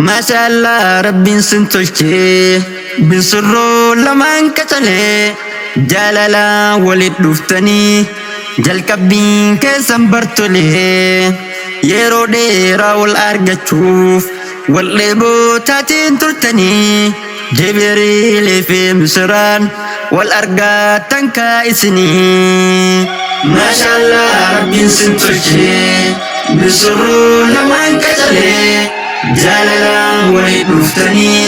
ما شاء الله ربي سنتوشي بسرو لما انكتلي جالالا ولد لفتني جل كبين كيسان برتولي يرو ديرا والارجة تشوف والليبو تاتين ترتني جبريل في مصران والارجة تنكا اسني ما شاء الله ربي سنتوشي بسرو لما انكتلي جالالا ولد لفتني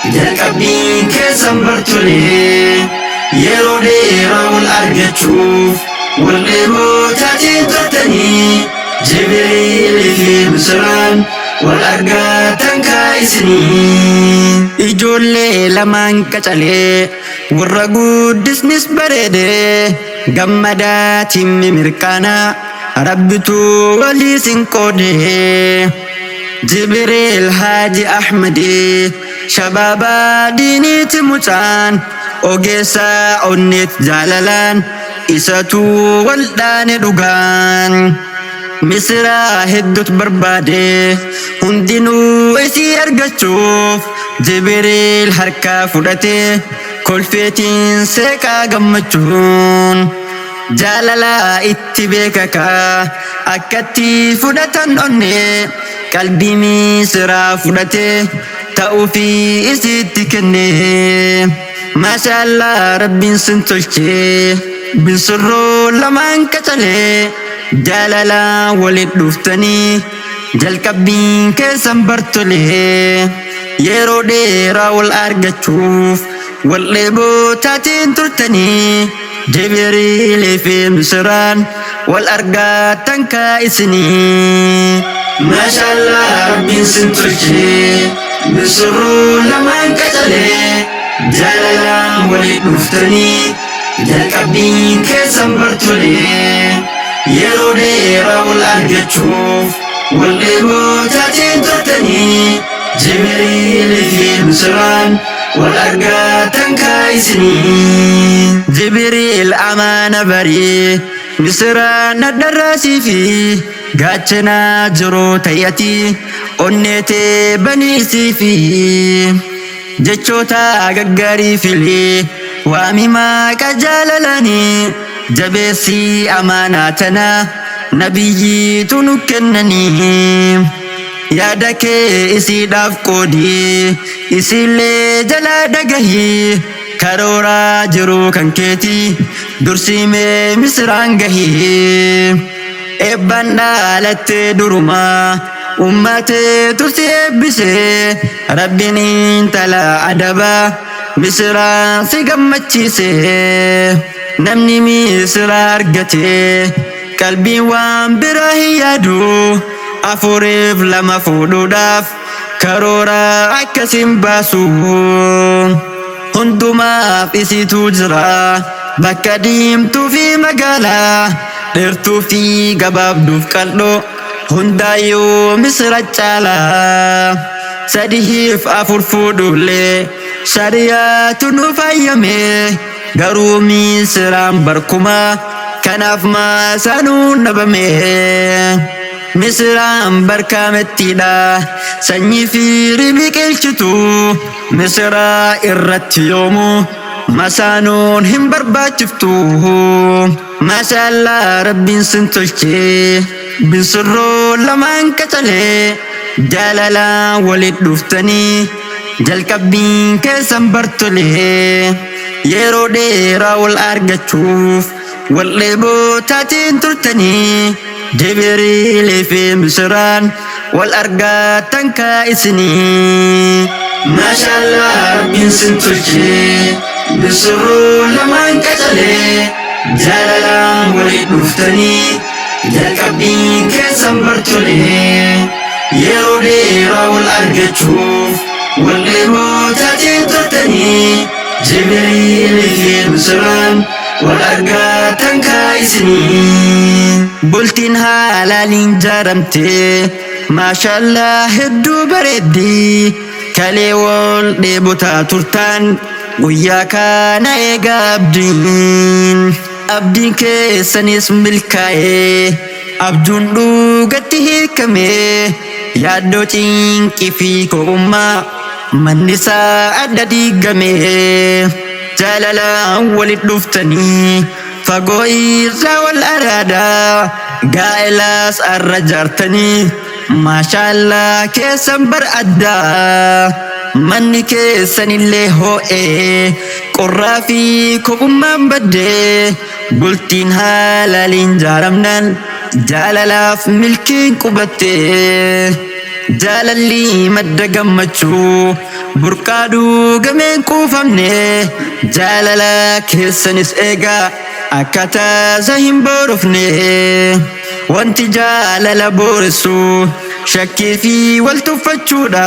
جل كبين كيسان برتولي يرو ديرا والارجة تشوف والليبو تاتين ترتني جبريل في مصران والأرقى تنكايسني إجولي لمن كتالي والرقود دسنس بريدي قمدات ممركانا ربتو ولي سنكودي جبريل هاجي أحمدي شبابا ديني تموتان أوغيسا أونيت جالالان إساتو والدان دوغان مصرا هدوت بربادي هندينو إسي أرغتشوف جبريل حركة فدتي كل فيتين سيكا غمتشون جالالا اتبككا أكتي فدتن أني قلبي مصرا فدتي تأوفي إسي تكني ما شاء الله ربي سنتوشي بسرو لما انكتلي جالالا ولد لفتني جل كبين كيسان برتولي يرو ديرا والارجة تشوف والليبو تاتين ترتني جبريل في مصران والارجة تنكا اسني ما شاء الله ربي سنتوشي بسرو لما انكتلي جالالا ولد لفتني جل كبين كيسان برتولي يرو ديرا والارجة تشوف والليبو تاتين ترتني جبريل في مصران والارجة تنكايسني جبريل أمان بري مصران الدراسي في قاتنا جرو تياتي أنيتي بنيسي في جتشوتا غغاري فيلي وامما كجاللاني جبسي أماناتنا نبيي تنكنني يادك إسي داف قودي إسي اللي جلا دقهي كارورا جرو كنكيتي درسي مي مصران قهي إبان دالت درما أمتي ترسي إبسي ربيني انتلا أدبا مصران سيقمتشيسي نمني مصر أرقتي قلبي وان براهي يادو أفوريف لما فودو داف كارورا أكسين باسو هندوما في سيتو جرا بكا ديمتو في مقالا ديرتو في قباب دوف قلو هندايو مصر الجالا سديف أفور فودولي شريات نفايمي غرومي سرام بركما كناف ما سانو نبمي مسرام بركامتي دا سني في ربك الشتو مسرا إرت يومو ما سانون هم برباتفتو ما شاء الله ربي سنتوشي بسرو لما انكتلي جالالا ولد لفتني جل كبين كيسان برتولي يرو ديرا والارجة تشوف والليبو تاتين ترتني جبريل في مصران والارجة تنكا اسني ما شاء الله ربي سنتوشي بسرو لما انكتلي جالالا ولد لفتني جل كبين كيسان برتولي يرو ديرا والارجة تشوف والليبو تاتين ترتني جبريل في مصران والارقى تنكايسني بلتين هالالين جارمتي ما شاء الله هدو بردي كالي والدي بوتا ترتان وياكا نايقا abdiin abdiin keessanis milkaa'ee abjuun dhuugatti hiikamee yaaddoo cinqii fi ko'ummaa manni isaa adda diigame jaalalaan walit dhuftanii fagoo irraa wal araadaa gaa'ilaas arra jaartanii maashaallah keessan bar addaa manni keessanillee hoo'ee qorraa fi ko'ummaan baddee bultiin halaaliin jaaramnan jaalalaaf milkiin qubattee jaalalli madda gammachuu burqaaduu gameen quufamne jaalala keessanis eegaa akkaataa isa hin boorofne wanti jaalala booressu shakkii fi wal tuffachuudha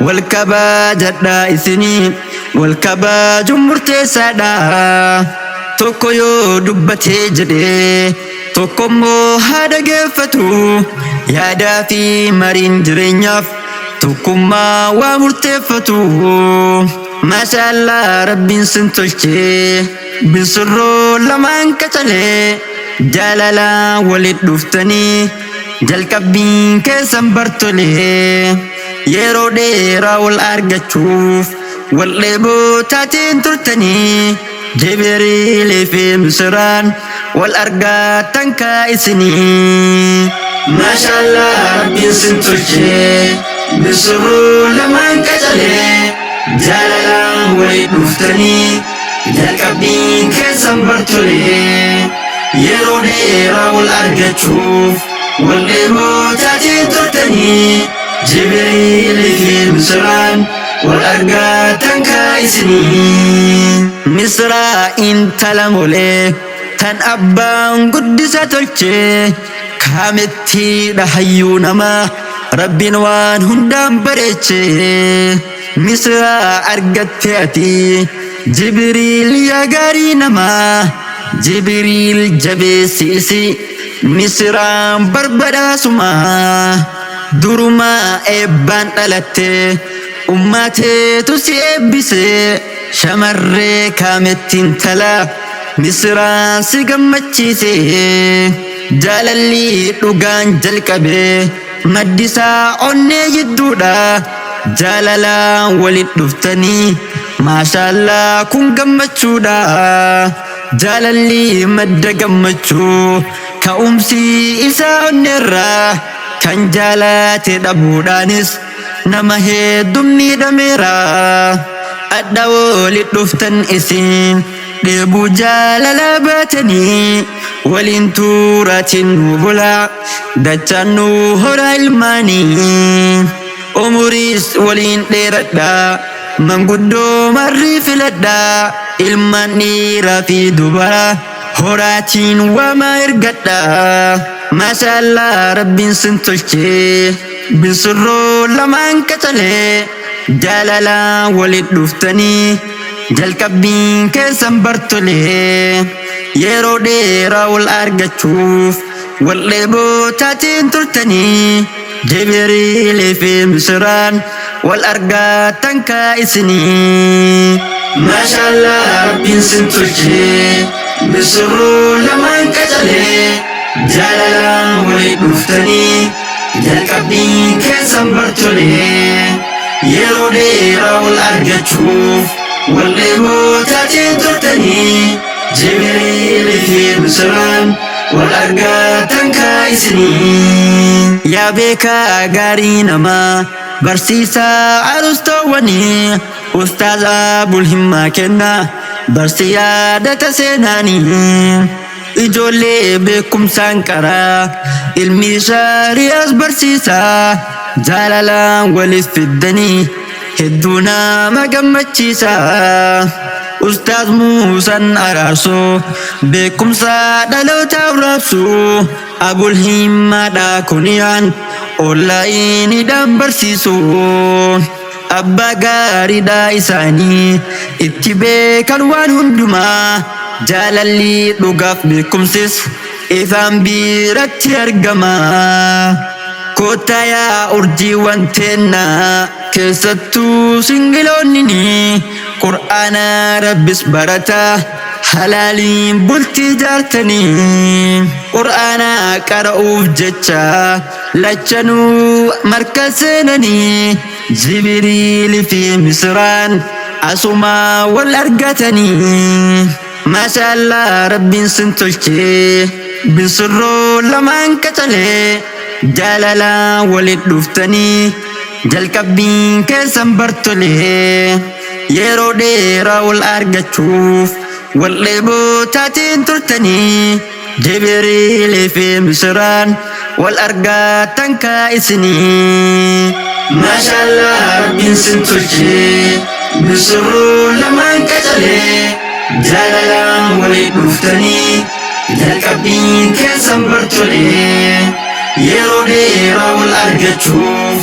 wal kabaajadhaa isinii wal kabaajuun murteessaadha tokko yoo dubbatee jedhee tokkommoo haa dhageeffatu yaadaa fi mariin jireenyaaf tokkummaa waa murteeffatu maashaallah rabbiin sin tolchee binsirroo lamaan qacalee jaalalaan walit dhuftanii jalqabbiin keessan bartolee yeroo dheeraa wal argachuuf wal dheeboo taateen turtanii Jibriilii fi Misraan wal argaatan kaa'isanii maashaallah rabbiin sin tolchee binsirroo lamaan qacalee jaalalaan walit dhuftanii jalqabbiin keessan bartolee yeroo dheeraa wal argachuuf wal dheeboo taateen turtanii Jibriilii fi Misraan wal argaatan kaa'isanii Misraa intala molee tan abbaan guddisa tolchee kaamettiidha hayyuu namaa rabbiin waan hundaan bareechee Misraa argatte ati Jibriil yaa gaarii namaa Jibriil jabeessiisi Misraan barbadaasuma durumaa eebbaan dhalatte ummateetu si eebbise shamarree kaamettiin tala Misraan si gammachiise jaalalli dhugaan jalqabe maddisaa onnee jidduudha jaalalaan walit dhuftanii maashaallah kun gammachuudha jaalalli madda gammachuu ka'umsi isaa onneerraa kan jaalate dhabuudhaanis nama hedduu miidhameera adda walit dhuftan isin dheebuu jaalala baatanii waliin tuuratiin nu bulaa dachaan nu horaa ilmaanii umuriis waliin dheeradhaa manguddoo marrii filadhaa ilmaan dhiiraa fi dubaraa horaatiin waamaa ergadhaa maashaallah rabbiin sin tolchee binsirroo lamaan qacalee jaalalaan walit dhuftanii jalqabbiin keessan bartolee yeroo dheeraa wal argachuuf wal dheeboo taateen turtanii Jibriilii fi Misraan wal argaatan kaa'isanii maashaallah rabbiin sin tolchee binsirroo lamaan qacalee jaalalaan walit dhuftanii jalqabbiin keessan bartolee yeroo dheeraa wal argachuuf wal dheeboo taateen turtanii Jibriilii fi Misraan wal argaatan kaa'isanii yaa beekaa gaarii namaa barsiisaa arustoowwanii ustaaz Abul Himmaa kennaa barsi yaadata seenaanii ijoollee beekumsaan qaraa ilmi shari'aas barsiisaa jaalalaan waliif fiddanii hedduu nama gammachiisaa ustaaz Muusaan araarsoo beekumsa dhalootaaf raabsuu Abul Himmaadhaa kuniyaan onlaayiniidhaan barsiisuu abbaa gaariidhaa isaanii itti beekan waan hundumaa jaalalli dhugaaf beekumsis ifaan biratti argama kottaa yaa urjiiwwan teennaa keessattuu singiloonnini qur'aana rabbis barata halaalii bultii jaartanii qur'aana qara'uuf jecha lachanuu marka seenanii Jibriil fi Misraan asuma wal argatanii maashaallah rabbiin sin tolchee bisirroo lamaan qacalee jaalala walit dhuftanii jalqabbiin keessan bartolee yeroo dheeraa wal argachuuf wal dheebootaatiin turtanii Jibriil fi Misraan wal argatan kaa'isinii maashaallah rabbiin sin tolchee bisirroo lamaan qacalee jaalala walit dhuftanii jalqabbiin keessan bartolee yeroo dheeraa wal argachuuf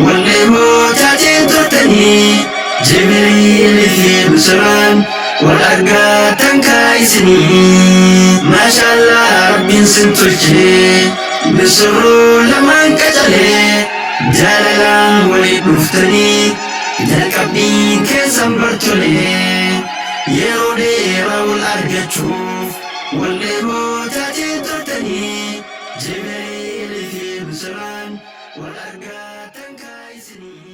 wal dheebootaatiin turtanii Jibriil fi Misraan wal argatan kaa'isinii maashaallah rabbiin sin tolchee bisirroo lamaan qacalee jaalala walit dhuftanii jalqabbiin keessan bartolee yeroo dheeraa wal argachuuf wal dheebootaatiin turtanii Jibriil fi Misraan wal argatan kaa'isinii